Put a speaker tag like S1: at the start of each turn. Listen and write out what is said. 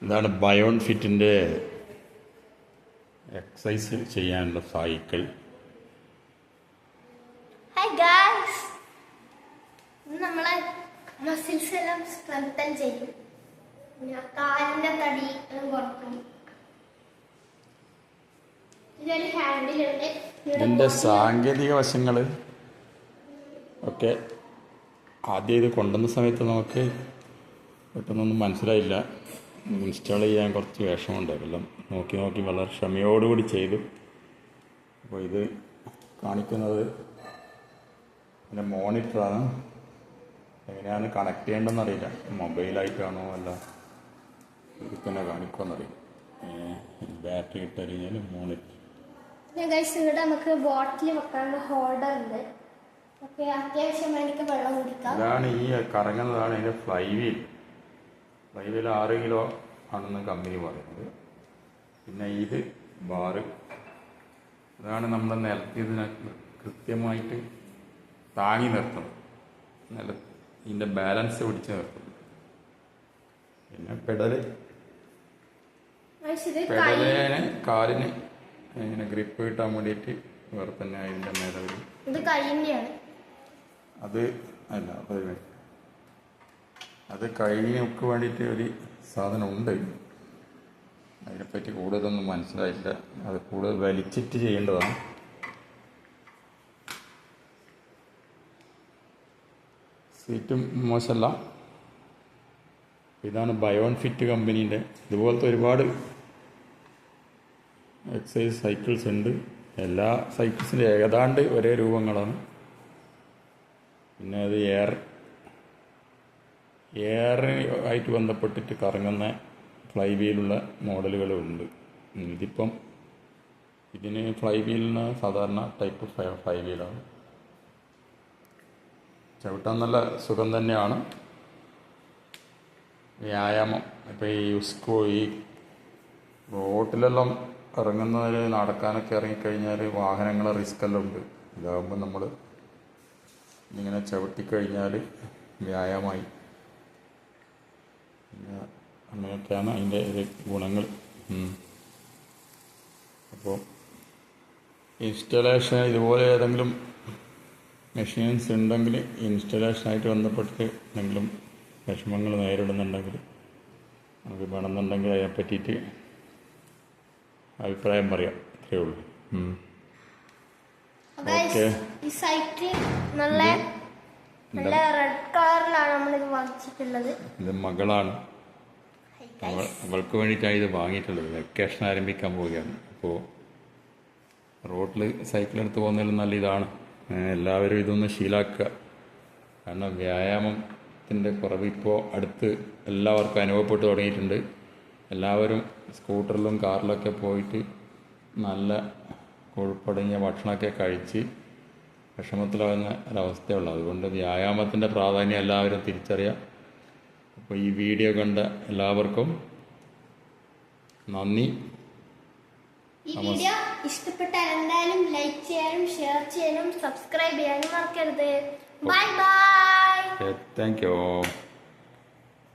S1: ഇതാണ് Bayern ഫിറ്റിൻ്റെ exercise ചെയ്യാനുള്ള cycle.
S2: Hi guys, നമ്മളെ മസിൽസ് എല്ലാം സ്ട്രെങ്തൻ ചെയ്യും. കാലിന്റെ തടി കുറക്കും. ഇതിൽ ഹാൻഡിലുണ്ട്.
S1: ഇതിൻ്റെ സാങ്കേതിക വശങ്ങൾ ഒക്കെ ആദ്യം ഇത് കൊണ്ടുവന്ന സമയത്ത് നമുക്ക് പെട്ടെന്നൊന്നും മനസ്സിലായില്ല. ഇൻസ്റ്റാൾ ചെയ്യാൻ കുറച്ച് വിഷമമുണ്ട്. എല്ലാം നോക്കി വളരെ ക്ഷമയോടുകൂടി ചെയ്തു. അപ്പോൾ ഇത് കാണിക്കുന്നത് ഇതിൻ്റെ മോണിറ്ററാണ്. എങ്ങനെയാണ് കണക്ട് ചെയ്യേണ്ടതെന്ന് അറിയില്ല. മൊബൈലായിട്ടാണോ അല്ല ഇതിൽ തന്നെ കാണിക്കുമെന്നറിയില്ല. ബാറ്ററി ഇട്ട് കഴിഞ്ഞാൽ മോണിറ്റർ.
S2: ഇവിടെ നമുക്ക് ബോട്ടിൽ വെക്കാനുള്ള ഹോൾഡർ ഉണ്ട്. അത്യാവശ്യം വേണ്ടിക്ക് വെള്ളം കുടിക്കാം.
S1: ഇതാണ് ഈ കറങ്ങുന്നതാണ് ഇതിൻ്റെ ഫ്ലൈ വീൽ. 6 കിലോ ആണെന്ന് കമ്പനി പറയുന്നത്. പിന്നെ ഇത് ബാറ്, അതാണ് നമ്മൾ നിലത്തിയതിനെ കൃത്യമായിട്ട് താങ്ങി നിർത്തുന്നത്. ഇതിൻ്റെ ബാലൻസ് പിടിച്ച് നിർത്തുന്നത്. പിന്നെ പെടലിന് കാലിന് ഇങ്ങനെ ഗ്രിപ്പ് കിട്ടാൻ വേണ്ടിയിട്ട് വേറെ തന്നെ അതിൻ്റെ മേലെ ഒരു അത് അല്ല അത് കഴിഞ്ഞൊക്കെ വേണ്ടിയിട്ട് ഒരു സാധനം ഉണ്ട്. അതിനെപ്പറ്റി കൂടുതലൊന്നും മനസ്സിലായില്ല. അത് കൂടുതൽ വലിച്ചിട്ട് ചെയ്യേണ്ടതാണ്. സീറ്റും മോശമല്ല. ഇതാണ് ബയോൺ ഫിറ്റ് കമ്പനീൻ്റെ. ഇതുപോലത്തെ ഒരുപാട് എക്സസൈസ് സൈക്കിൾസ് ഉണ്ട്. എല്ലാ സൈക്കിൾസിൻ്റെ ഏതാണ്ട് ഒരേ രൂപങ്ങളാണ്. പിന്നെ അത് എയറായിട്ട് ബന്ധപ്പെട്ടിട്ട് കറങ്ങുന്ന ഫ്ലൈ വീലുള്ള മോഡലുകളുണ്ട്. ഇതിന് ഫ്ലൈ വീലിന് സാധാരണ ടൈപ്പ് ഫ്ലൈ വീലാണ്. ചവിട്ടാൻ നല്ല സുഖം തന്നെയാണ്. വ്യായാമം ഇപ്പോൾ ഈ റോട്ടിലെല്ലാം ഇറങ്ങുന്നതിൽ നടക്കാനൊക്കെ ഇറങ്ങിക്കഴിഞ്ഞാൽ വാഹനങ്ങളെ റിസ്ക്കെല്ലാം ഉണ്ട്. ഇതാകുമ്പോൾ നമ്മൾ ഇങ്ങനെ ചവിട്ടിക്കഴിഞ്ഞാൽ വ്യായാമമായി. അങ്ങനെയൊക്കെയാണ് അതിൻ്റെ ഒരു ഗുണങ്ങൾ. അപ്പോൾ ഇൻസ്റ്റലേഷൻ ഇതുപോലെ ഏതെങ്കിലും മെഷീൻസ് ഉണ്ടെങ്കിൽ ഇൻസ്റ്റലേഷനായിട്ട് ബന്ധപ്പെട്ട് എന്തെങ്കിലും വിഷമങ്ങൾ നേരിടുന്നുണ്ടെങ്കിൽ നമുക്ക് വേണമെന്നുണ്ടെങ്കിൽ അതിനെ പറ്റിയിട്ട് അഭിപ്രായം പറയാം. അത്രയേ ഉള്ളൂ. ഓക്കെ,
S2: ഈ സൈക്കിൾ നല്ല റെഡ് കളറിലാണ് നമ്മളിത് വാങ്ങിച്ചിട്ടുള്ളത്.
S1: ഇത് മകളാണ്. അവൾക്ക് വേണ്ടിയിട്ടാണ് ഇത് വാങ്ങിയിട്ടുള്ളത്. വെക്കേഷൻ ആരംഭിക്കാൻ പോവുകയാണ്. അപ്പോൾ റോഡിൽ സൈക്കിൾ എടുത്ത് പോകുന്നതിലും നല്ല ഇതാണ്. എല്ലാവരും ഇതൊന്ന് ശീലാക്കുക. കാരണം വ്യായാമത്തിൻ്റെ കുറവ് ഇപ്പോൾ അടുത്ത് എല്ലാവർക്കും അനുഭവപ്പെട്ട് തുടങ്ങിയിട്ടുണ്ട്. എല്ലാവരും സ്കൂട്ടറിലും കാറിലൊക്കെ പോയിട്ട് നല്ല കൊഴുപ്പടങ്ങിയ ഭക്ഷണമൊക്കെ കഴിച്ച് വിഷമത്തിലാകുന്ന ഒരവസ്ഥയുള്ളൂ. അതുകൊണ്ട് വ്യായാമത്തിൻ്റെ പ്രാധാന്യം എല്ലാവരും തിരിച്ചറിയാം. അപ്പോൾ ഈ വീഡിയോ കണ്ട എല്ലാവർക്കും നന്ദി.
S2: ഈ വീഡിയോ ഇഷ്ടപ്പെട്ടാൽ എന്തായാലും ലൈക്ക് ചെയ്യാനും ഷെയർ ചെയ്യാനും സബ്സ്ക്രൈബ് ചെയ്യാനും മറക്കരുത്. Bye bye.
S1: Thank you.